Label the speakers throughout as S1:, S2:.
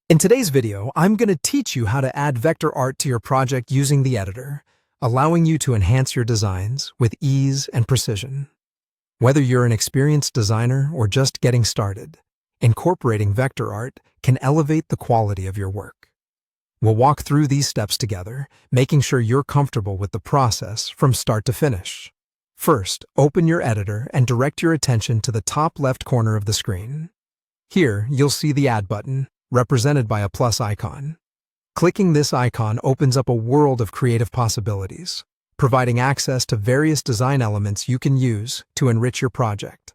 S1: In today's video, I'm going to teach you how to add vector art to your project using the editor, allowing you to enhance your designs with ease and precision. Whether you're an experienced designer or just getting started, incorporating vector art can elevate the quality of your work. We'll walk through these steps together, making sure you're comfortable with the process from start to finish. First, open your editor and direct your attention to the top left corner of the screen. Here, you'll see the Add button, represented by a plus icon. Clicking this icon opens up a world of creative possibilities, providing access to various design elements you can use to enrich your project.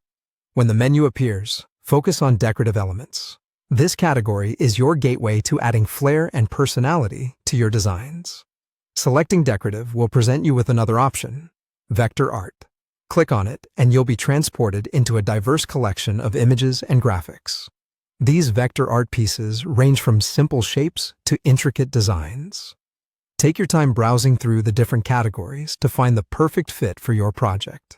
S1: When the menu appears, focus on decorative elements. This category is your gateway to adding flair and personality to your designs. Selecting decorative will present you with another option, vector art. Click on it and you'll be transported into a diverse collection of images and graphics. These vector art pieces range from simple shapes to intricate designs. Take your time browsing through the different categories to find the perfect fit for your project.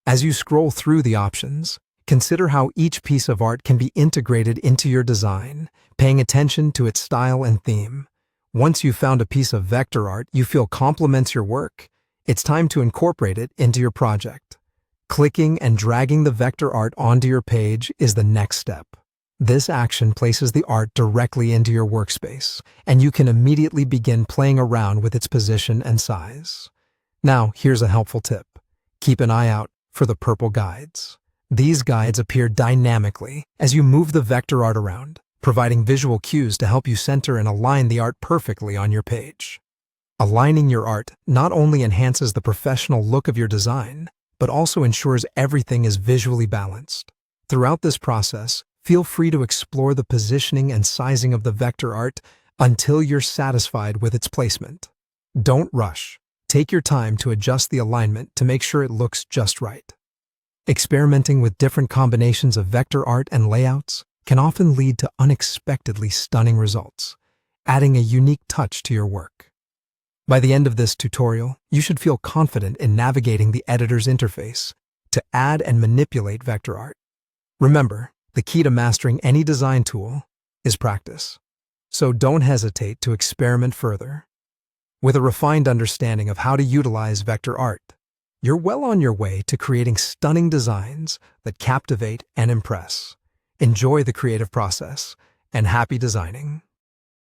S1: As you scroll through the options, consider how each piece of art can be integrated into your design, paying attention to its style and theme. Once you've found a piece of vector art you feel complements your work, it's time to incorporate it into your project. Clicking and dragging the vector art onto your page is the next step. This action places the art directly into your workspace, and you can immediately begin playing around with its position and size. Now, here's a helpful tip. Keep an eye out for the purple guides. These guides appear dynamically as you move the vector art around, providing visual cues to help you center and align the art perfectly on your page. Aligning your art not only enhances the professional look of your design, but also ensures everything is visually balanced. Throughout this process, feel free to explore the positioning and sizing of the vector art until you're satisfied with its placement. Don't rush. Take your time to adjust the alignment to make sure it looks just right. Experimenting with different combinations of vector art and layouts can often lead to unexpectedly stunning results, adding a unique touch to your work. By the end of this tutorial, you should feel confident in navigating the editor's interface to add and manipulate vector art. Remember, the key to mastering any design tool is practice. So don't hesitate to experiment further. With a refined understanding of how to utilize vector art, you're well on your way to creating stunning designs that captivate and impress. Enjoy the creative process, and happy designing!